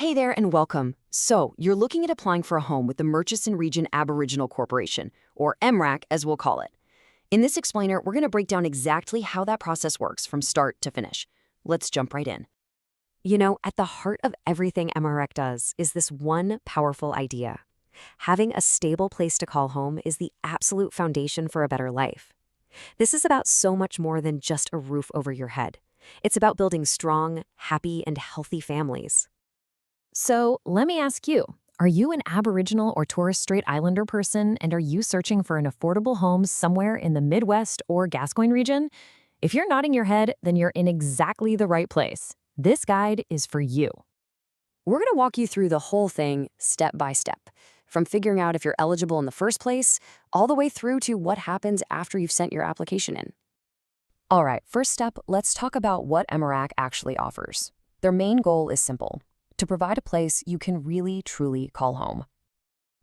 Hey there and welcome. So, you're looking at applying for a home with the Murchison Region Aboriginal Corporation, or MRAC as we'll call it. In this explainer, we're going to break down exactly how that process works from start to finish. Let's jump right in. At the heart of everything MRAC does is this one powerful idea. Having a stable place to call home is the absolute foundation for a better life. This is about so much more than just a roof over your head. It's about building strong, happy, and healthy families. So let me ask you, are you an Aboriginal or Torres Strait Islander person, and are you searching for an affordable home somewhere in the Mid West or Gascoyne region? If you're nodding your head, then you're in exactly the right place. This guide is for you. We're going to walk you through the whole thing step by step, from figuring out if you're eligible in the first place, all the way through to what happens after you've sent your application in. All right, first step, let's talk about what MRAC actually offers. Their main goal is simple: to provide a place you can really, truly call home.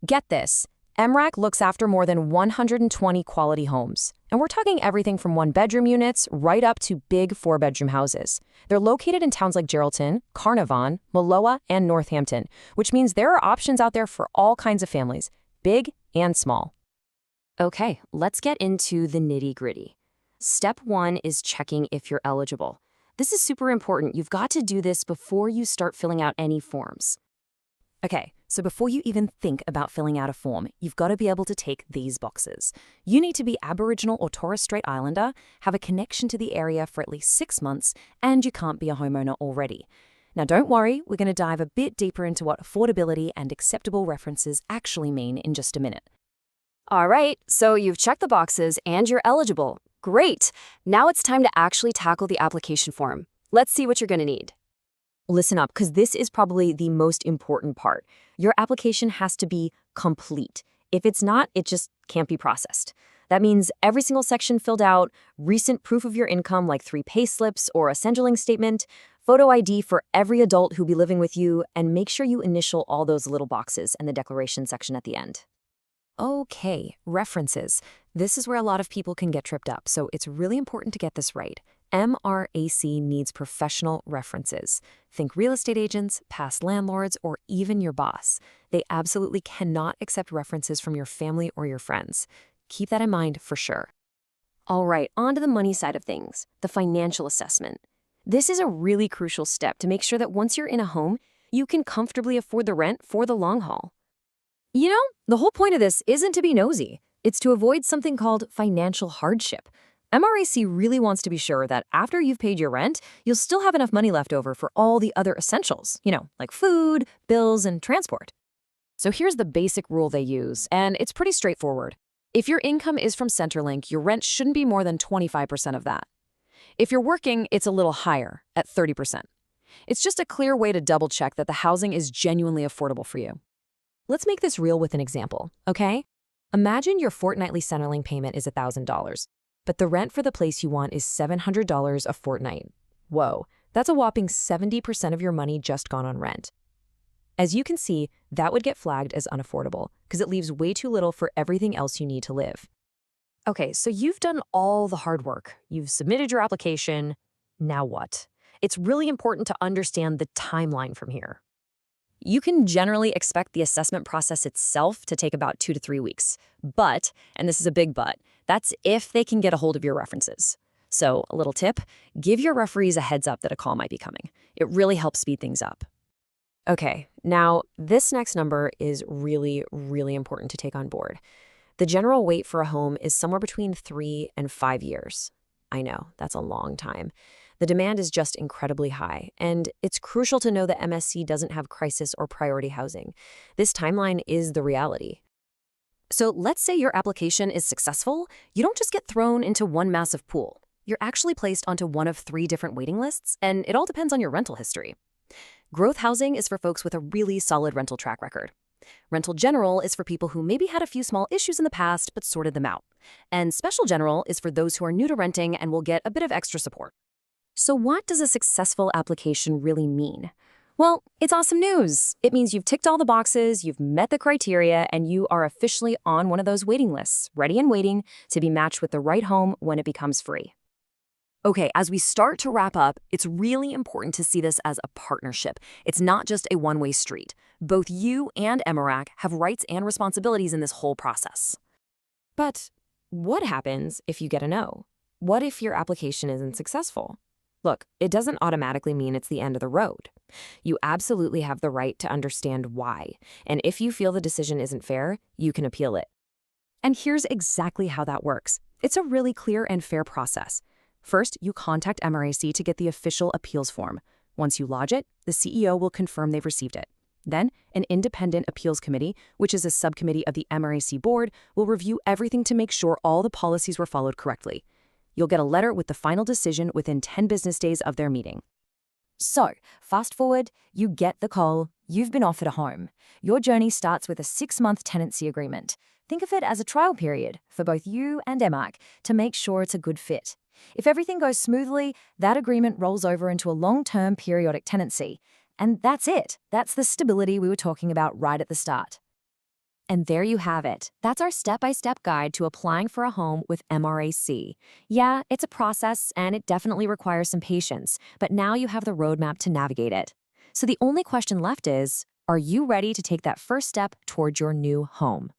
Get this, MRAC looks after more than 120 quality homes. And we're talking everything from one-bedroom units right up to big four-bedroom houses. They're located in towns like Geraldton, Carnarvon, Mulloa, and Northampton, which means there are options out there for all kinds of families, big and small. Okay, let's get into the nitty-gritty. Step 1 is checking if you're eligible. This is super important. You've got to do this before you start filling out any forms. Okay, so before you even think about filling out a form, you've got to be able to tick these boxes. You need to be Aboriginal or Torres Strait Islander, have a connection to the area for at least 6 months, and you can't be a homeowner already. Now don't worry, we're going to dive a bit deeper into what affordability and acceptable references actually mean in just a minute. All right, so you've checked the boxes and you're eligible. Great! Now it's time to actually tackle the application form. Let's see what you're going to need. Listen up, because this is probably the most important part. Your application has to be complete. If it's not, it just can't be processed. That means every single section filled out, recent proof of your income like 3 pay slips or a Centrelink statement, photo ID for every adult who'll be living with you, and make sure you initial all those little boxes in the declaration section at the end. Okay, references. This is where a lot of people can get tripped up, so it's really important to get this right. MRAC needs professional references. Think real estate agents, past landlords, or even your boss. They absolutely cannot accept references from your family or your friends. Keep that in mind for sure. All right, on to the money side of things, the financial assessment. This is a really crucial step to make sure that once you're in a home, you can comfortably afford the rent for the long haul. The whole point of this isn't to be nosy. It's to avoid something called financial hardship. MRAC really wants to be sure that after you've paid your rent, you'll still have enough money left over for all the other essentials, like food, bills, and transport. So here's the basic rule they use, and it's pretty straightforward. If your income is from Centrelink, your rent shouldn't be more than 25% of that. If you're working, it's a little higher, at 30%. It's just a clear way to double-check that the housing is genuinely affordable for you. Let's make this real with an example, okay? Imagine your fortnightly Centrelink payment is $1,000, but the rent for the place you want is $700 a fortnight. Whoa, that's a whopping 70% of your money just gone on rent. As you can see, that would get flagged as unaffordable because it leaves way too little for everything else you need to live. Okay, so you've done all the hard work. You've submitted your application. Now what? It's really important to understand the timeline from here. You can generally expect the assessment process itself to take about 2 to 3 weeks. But, and this is a big but, that's if they can get a hold of your references. So, a little tip, give your referees a heads up that a call might be coming. It really helps speed things up. Okay, now this next number is really, really important to take on board. The general wait for a home is somewhere between 3 and 5 years. I know, that's a long time. The demand is just incredibly high, and it's crucial to know that MSC doesn't have crisis or priority housing. This timeline is the reality. So let's say your application is successful. You don't just get thrown into one massive pool. You're actually placed onto one of 3 different waiting lists, and it all depends on your rental history. Growth housing is for folks with a really solid rental track record. Rental general is for people who maybe had a few small issues in the past but sorted them out. And special general is for those who are new to renting and will get a bit of extra support. So what does a successful application really mean? Well, it's awesome news. It means you've ticked all the boxes, you've met the criteria, and you are officially on one of those waiting lists, ready and waiting to be matched with the right home when it becomes free. Okay, as we start to wrap up, it's really important to see this as a partnership. It's not just a one-way street. Both you and MRAC have rights and responsibilities in this whole process. But what happens if you get a no? What if your application isn't successful? Look, it doesn't automatically mean it's the end of the road. You absolutely have the right to understand why, and if you feel the decision isn't fair, you can appeal it. And here's exactly how that works. It's a really clear and fair process. First, you contact MRAC to get the official appeals form. Once you lodge it, the CEO will confirm they've received it. Then, an independent appeals committee, which is a subcommittee of the MRAC board, will review everything to make sure all the policies were followed correctly. You'll get a letter with the final decision within 10 business days of their meeting. So, fast forward, you get the call, you've been offered a home. Your journey starts with a 6-month tenancy agreement. Think of it as a trial period for both you and MRAC to make sure it's a good fit. If everything goes smoothly, that agreement rolls over into a long-term periodic tenancy. And that's it. That's the stability we were talking about right at the start. And there you have it. That's our step-by-step guide to applying for a home with MRAC. Yeah, it's a process, and it definitely requires some patience, but now you have the roadmap to navigate it. So the only question left is, are you ready to take that first step toward your new home?